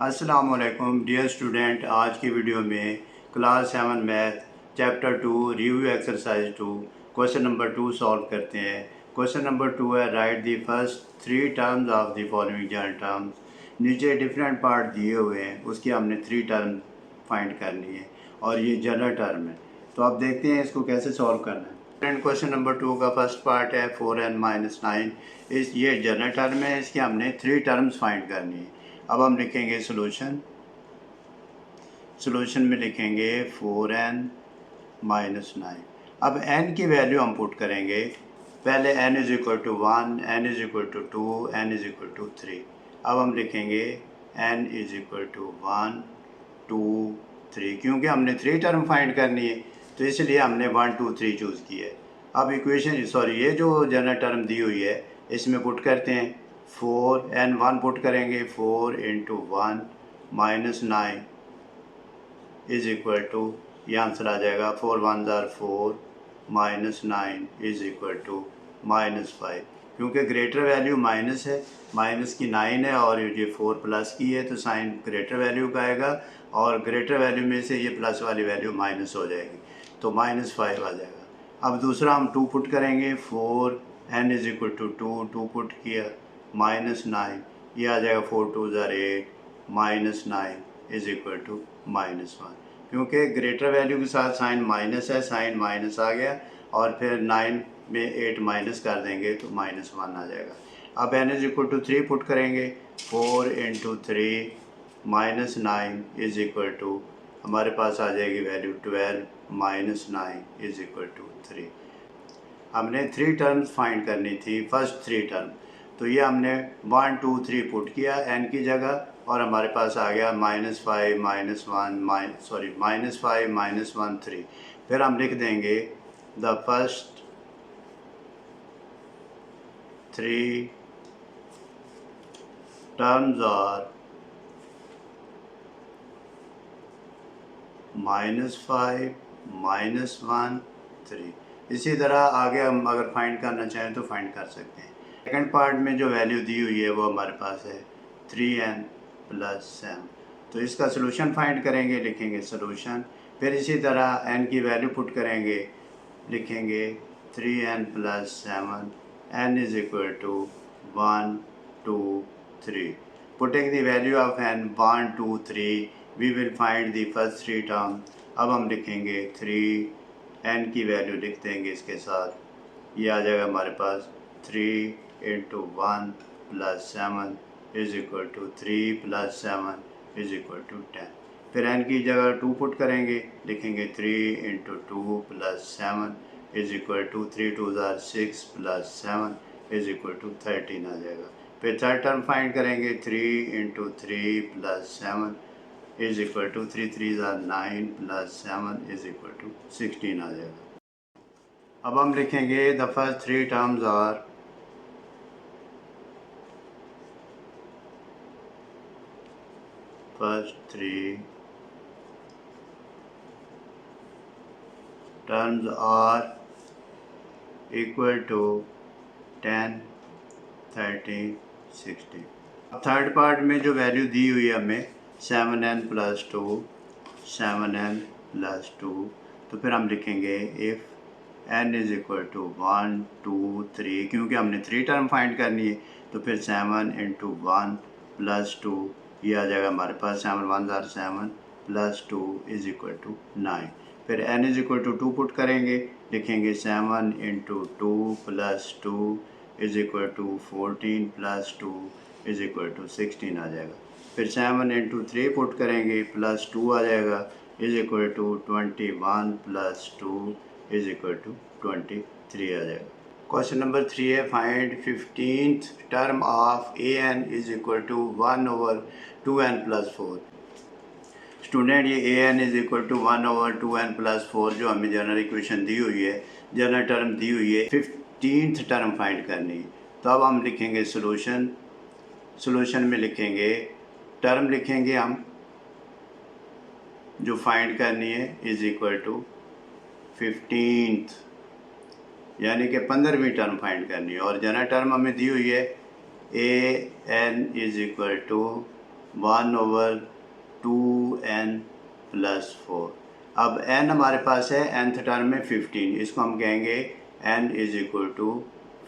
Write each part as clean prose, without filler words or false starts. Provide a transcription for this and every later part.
अस्सलाम वालेकुम dear student. आज की वीडियो में class 7 math chapter 2 review exercise 2 question number 2 solve करते हैं। क्वेश्चन नंबर 2 है right the first 3 terms of the following general terms. नीचे डिफरेंट पार्ट दिए हुए हैं, उसकी हमने 3 टर्म फाइंड करनी है और ये जनरल टर्म है। तो आप देखते हैं इसको कैसे सॉल्व करना है। क्वेश्चन नंबर 2 का फर्स्ट पार्ट है 4n-9। ये जनरल टर्म है, इसकी हमने 3 टर्म्स फाइंड करनी है। अब हम लिखेंगे सॉल्यूशन में लिखेंगे 4n-9। अब n की वैल्यू हम पुट करेंगे। पहले n = 1, n = 2, n = 3। अब हम लिखेंगे n = 1, 2, 3, क्योंकि हमने 3 टर्म फाइंड करनी है तो इसलिए हमने 1, 2, 3 चूज़ किया है। अब ये जो जनरल टर्म दी हुई है इसमें पुट करते हैं। 4n1 पुट करेंगे, 4 × 1 - 9 = ये आंसर आ जाएगा 4 1 4 -9 = -5। क्योंकि ग्रेटर वैल्यू माइनस है, माइनस की 9 है और ये 4 प्लस की है तो साइन ग्रेटर वैल्यू का आएगा और ग्रेटर वैल्यू में से ये प्लस वाली वैल्यू माइनस हो जाएगी तो -5 आ जाएगा। अब दूसरा हम 2 पुट करेंगे, 4 n = 2, 2 पुट किया, -9 ये आ जाएगा 4 2 8 -9 = -1। क्योंकि ग्रेटर वैल्यू के साथ साइन माइनस है, साइन माइनस आ गया और फिर 9 में 8 माइनस कर देंगे तो -1 आ जाएगा। अब n = 3 पुट करेंगे, 4 × 3 -9 = हमारे पास आ जाएगी वैल्यू 12 -9 = 3। हमने 3 टर्म्स फाइंड करनी थी, फर्स्ट 3 टर्म। तो ये हमने 1 2 3 पुट किया n की जगह और हमारे पास आ गया -5 -1 3। फिर हम लिख देंगे द फर्स्ट 3 टर्म्स आर -5 -1 3। इसी तरह आगे हम अगर फाइंड करना चाहें तो फाइंड कर सकते हैं। सेकंड पार्ट में जो वैल्यू दी हुई है वो हमारे पास है 3n + 7। तो इसका सलूशन फाइंड करेंगे, लिखेंगे सलूशन। फिर इसी तरह n की वैल्यू पुट करेंगे, लिखेंगे 3n + 7 n = 1 2 3। Putting the value of n 1 2 3 we will find the first 3 term। अब हम लिखेंगे 3 n की वैल्यू लिख देंगे इसके साथ, ये आ जाएगा हमारे पास 3 × 1 + 7 = 3 + 7 = 10। फिर n की जगह 2 पुट करेंगे, लिखेंगे 3 × 2 + 7 = 3 2 6 + 7 = 13 आ जाएगा। फिर थर्ड टर्म फाइंड करेंगे, 3 × 3 + 7 = 3 3 9 + 7 = 16 आ जाएगा। अब हम लिखेंगे the first 3 terms are first 3 terms are equal to 10 13 16। अब थर्ड पार्ट में जो वैल्यू दी हुई है हमें 7n + 2 7n + 2, तो फिर हम लिखेंगे इफ़ n = 1 2 3, क्योंकि हमने 3 टर्म फाइंड करनी है तो फिर 7 × 1 + 2 ये आ जाएगा हमारे पास 7 1 7 + 2 = 9। फिर n = 2 पुट करेंगे, लिखेंगे 7 × 2 + 2 = 14 + 2 = 16 आ जाएगा। फिर 7 × 3 पुट करेंगे, +2 आ जाएगा = 21 + 2 = 23 आ जाएगा। क्वेश्चन नंबर 3 है find 15th term of an = 1/2n + 4। Student ये an = 1/2n + 4 जो हमें जनरल इक्वेशन दी हुई है, जनरल टर्म दी हुई है, 15th टर्म फाइंड करनी है। तो अब हम लिखेंगे सॉल्यूशन में लिखेंगे टर्म, लिखेंगे हम जो फाइंड करनी है = 15th, यानी कि 15वीं टर्म फाइंड करनी है। और जनरल टर्म हमें दी हुई है an = 1/2n+4। अब n हमारे पास है nth टर्म में 15, इसको हम कहेंगे n =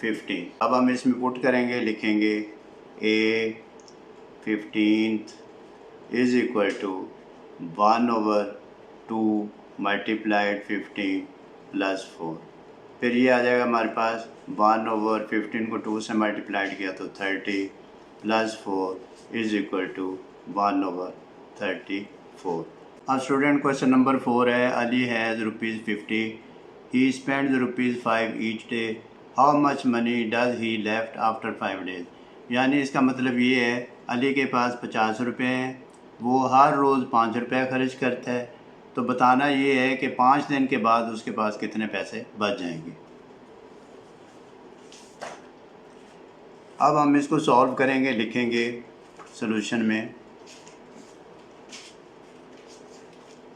15। अब हम इसमें पुट करेंगे, लिखेंगे a 15th = 1/2 × 15 + 4। फिर ये आ जाएगा हमारे पास 1/15 को 2 से मल्टीप्लाइड किया तो 30 + 4 = 1/34। अब स्टूडेंट क्वेश्चन नंबर 4 है, Ali has ₹50, he spends ₹5 each day, how much money does he left after 5 days. यानी इसका मतलब ये है अली के पास 50 रुपये हैं, वो हर रोज़ 5 रुपये खर्च करता है, तो बताना ये है कि 5 दिन के बाद उसके पास कितने पैसे बच जाएंगे। अब हम इसको सॉल्व करेंगे, लिखेंगे सॉल्यूशन में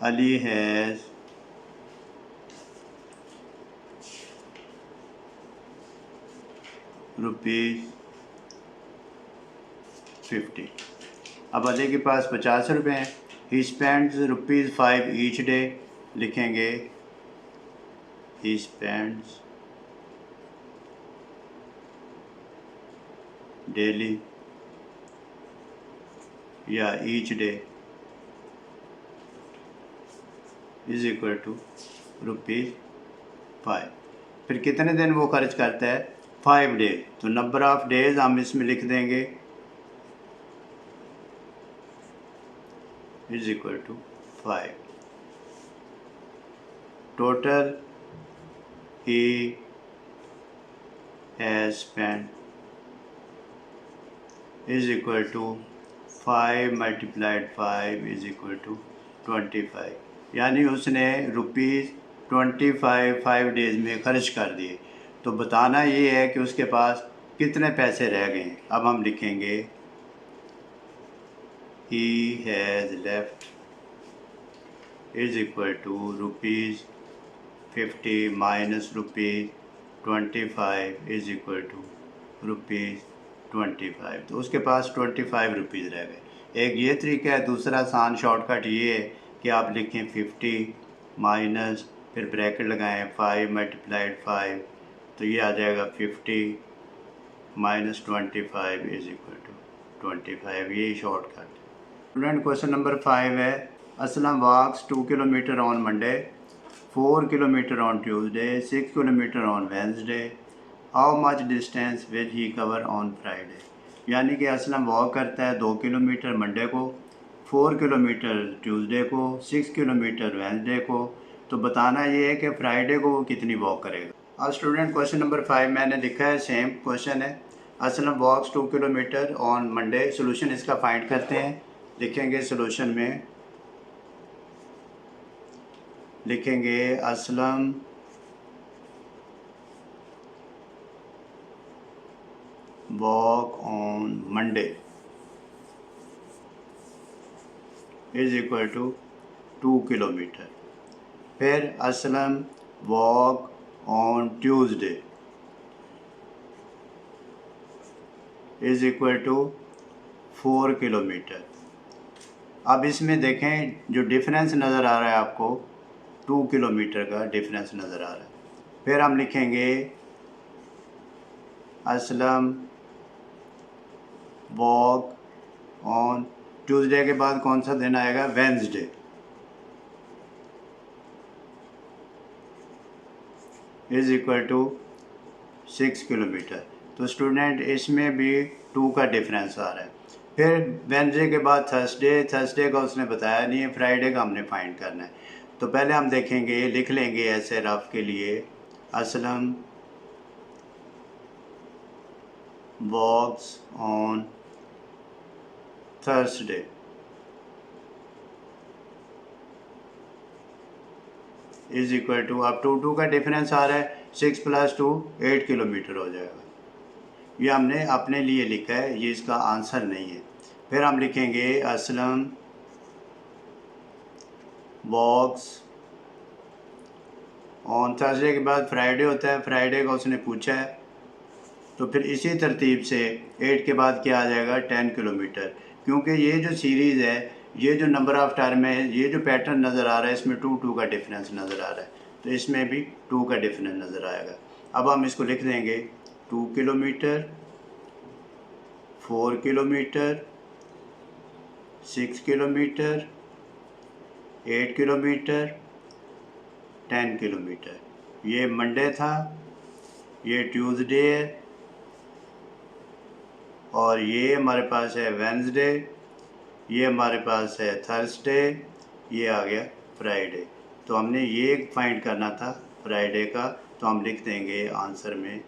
अली हैज़ ₹50। अब अली के पास 50 रुपये हैं, ही स्पेंड्स ₹5 ईच डे, लिखेंगे ही स्पेंड्स डेली या ईच डे = ₹5। फिर कितने दिन वो खर्च करता है? 5 डेज। तो नंबर ऑफ डेज हम इसमें लिख देंगे = 5। Total he has spent = 5 × 5 = 25। यानी उसने ₹25 5 डेज़ में खर्च कर दिए। तो बताना ये है कि उसके पास कितने पैसे रह गए हैं। अब हम लिखेंगे he has left = ₹50 minus ₹25 = ₹25। तो उसके पास 25 रुपीज़ रह गए। एक ये तरीका है, दूसरा आसान शॉर्टकट ये है कि आप लिखें 50 माइनस, फिर ब्रैकेट लगाएं 5 × 5, तो ये आ जाएगा 50 - 25 = 25। यही शॉर्टकट। स्टूडेंट क्वेश्चन नंबर 5 है, Aslam walks 2 kilometre on Monday, 4 kilometre on Tuesday, 6 kilometre on Wednesday, how much distance will he cover on Friday. यानी कि असलम वॉक करता है 2 किलोमीटर मंडे को, 4 किलोमीटर ट्यूसडे को, 6 किलोमीटर वेंसडे को, तो बताना ये है कि फ्राइडे को वो कितनी वॉक करेगा। अब स्टूडेंट क्वेश्चन नंबर 5 मैंने लिखा है, सेम क्वेश्चन है, Aslam walks 2 kilometre on Monday. Solution इसका फाइंड करते हैं, लिखेंगे सोल्यूशन में, लिखेंगे Aslam walk on Monday = 2 kilometre. फिर Aslam walk on Tuesday = 4 kilometre. अब इसमें देखें जो डिफरेंस नज़र आ रहा है आपको, 2 किलोमीटर का डिफरेंस नज़र आ रहा है। फिर हम लिखेंगे असलम वॉक ऑन ट्यूसडे के बाद कौन सा दिन आएगा? Wednesday = 6 kilometre. तो स्टूडेंट इसमें भी 2 का डिफरेंस आ रहा है। फिर वेंसडे के बाद थर्सडे का उसने बताया नहीं है, फ्राइडे का हमने फाइंड करना है। तो पहले हम देखेंगे, लिख लेंगे ऐसे रफ के लिए, असलम वॉक्स ऑन थर्सडे = अब 2 का डिफरेंस आ रहा है, 6 + 2 8 किलोमीटर हो जाएगा। ये हमने अपने लिए लिखा है, ये इसका आंसर नहीं है। फिर हम लिखेंगे असलम वॉक्स ऑन थर्सडे के बाद फ्राइडे होता है, फ्राइडे का उसने पूछा है, तो फिर इसी तरतीब से 8 के बाद क्या आ जाएगा? 10 किलोमीटर, क्योंकि ये जो सीरीज़ है, ये जो नंबर ऑफ़ टर्म है, ये जो पैटर्न नज़र आ रहा है, इसमें 2 का डिफरेंस नज़र आ रहा है, तो इसमें भी 2 का डिफरेंस नज़र आएगा। अब हम इसको लिख देंगे 2 kilometre, 4 kilometre, 6 kilometre, 8 kilometre, 10 kilometre. ये मंडे था, ये ट्यूसडे है, और ये हमारे पास है वेंसडे, ये हमारे पास है थर्सडे, ये आ गया फ्राइडे। तो हमने ये फाइंड करना था फ्राइडे का, तो हम लिख देंगे आंसर में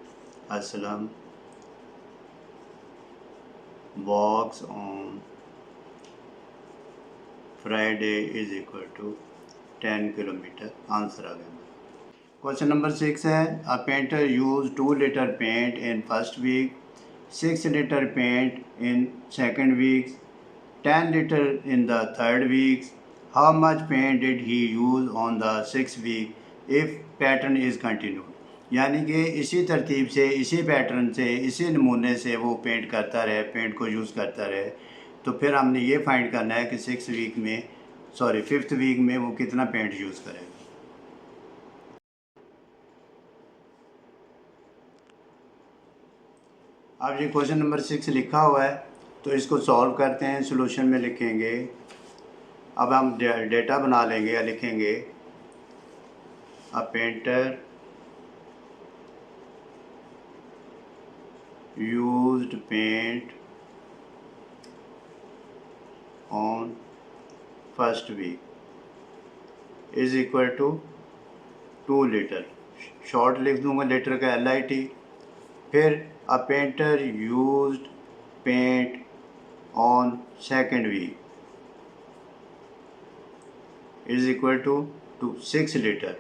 Aslam walks on Friday is equal to 10 kilometre. Answer आ गया। क्वेश्चन नंबर 6 है, a painter use 2 litre paint in first week, 6 liter paint in second week, 10 liter in the third week. How much paint did he use on the 6th week if pattern is continued? यानी कि इसी तरतीब से, इसी pattern से, इसी नमूने से वो पेंट करता रहे, पेंट को यूज़ करता रहे, तो फिर हमने ये फाइंड करना है कि 5th वीक में वो कितना पेंट यूज़ करेगा। अब ये क्वेश्चन नंबर 6 लिखा हुआ है, तो इसको सॉल्व करते हैं। सॉल्यूशन में लिखेंगे, अब हम डेटा बना लेंगे या लिखेंगे a painter used paint on first week is equal to 2 litre. Short लिख दूंगा लीटर का LIT। फिर a painter used paint on second week is equal to 6 litre.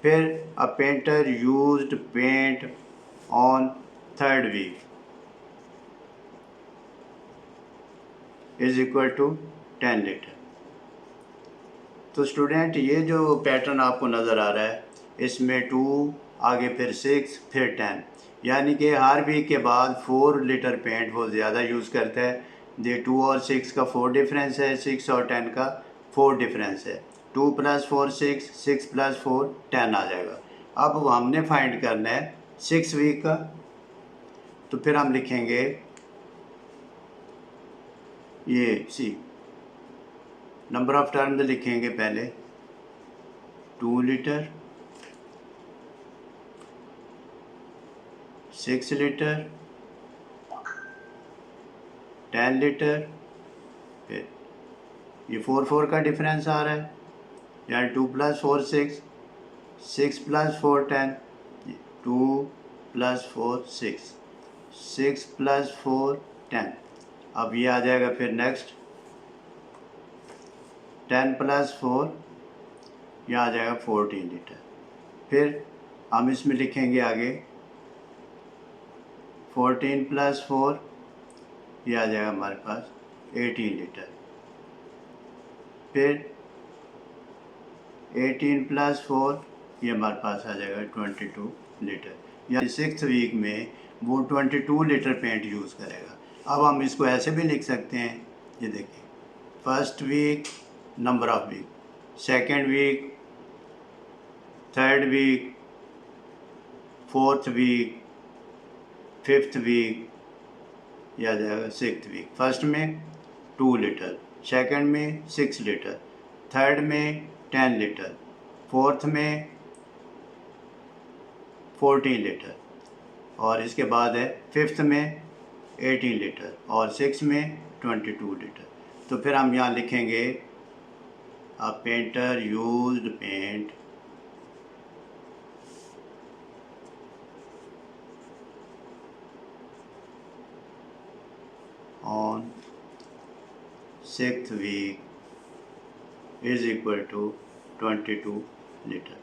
फिर a painter used paint on third week is equal to 10 litre. तो student, ये जो pattern आपको नज़र आ रहा है, इसमें 2 आगे, फिर 6, फिर 10, यानी कि हर वीक के बाद 4 लीटर पेंट वो ज़्यादा यूज़ करता है। ये 2 और 6 का 4 डिफरेंस है, 6 और 10 का 4 डिफरेंस है। 2 + 4 6, 6 + 4 10 आ जाएगा। अब हमने फाइंड करना है 6 वीक का, तो फिर हम लिखेंगे ये नंबर ऑफ टर्म लिखेंगे पहले 2 लीटर, 6 लीटर, 10 लीटर। फिर ये 4 का डिफरेंस आ रहा है, यानी 2 + 4 6, 6 + 4 10, 2 + 4 6, 6 + 4 10। अब ये आ जाएगा फिर नेक्स्ट 10 + 4, ये आ जाएगा 14 लीटर। फिर हम इसमें लिखेंगे आगे 14 + 4, ये आ जाएगा हमारे पास 18 लीटर। फिर 18 + 4, ये हमारे पास आ जाएगा 22 लीटर। यानी 6th वीक में वो 22 लीटर पेंट यूज़ करेगा। अब हम इसको ऐसे भी लिख सकते हैं, ये देखिए, first week number of week, second week, third week, fourth week, 5th week, या जाएगा 6th वीक। फर्स्ट में 2 लीटर, सेकंड में 6 लीटर, थर्ड में 10 लीटर, फोर्थ में 14 लीटर, और इसके बाद है 5th में 18 लीटर और 6 में 22 लीटर। तो फिर हम यहाँ लिखेंगे a painter used paint on 6th week is equal to 22 litre.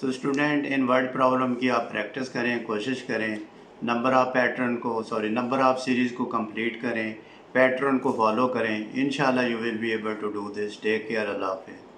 तो स्टूडेंट, इन वर्ड प्रॉब्लम की आप प्रैक्टिस करें, कोशिश करें, नंबर ऑफ़ सीरीज़ को कंप्लीट करें, पैटर्न को फॉलो करें। इंशाल्लाह you will be able to do this. Take care. अल्लाह हाफ़िज़।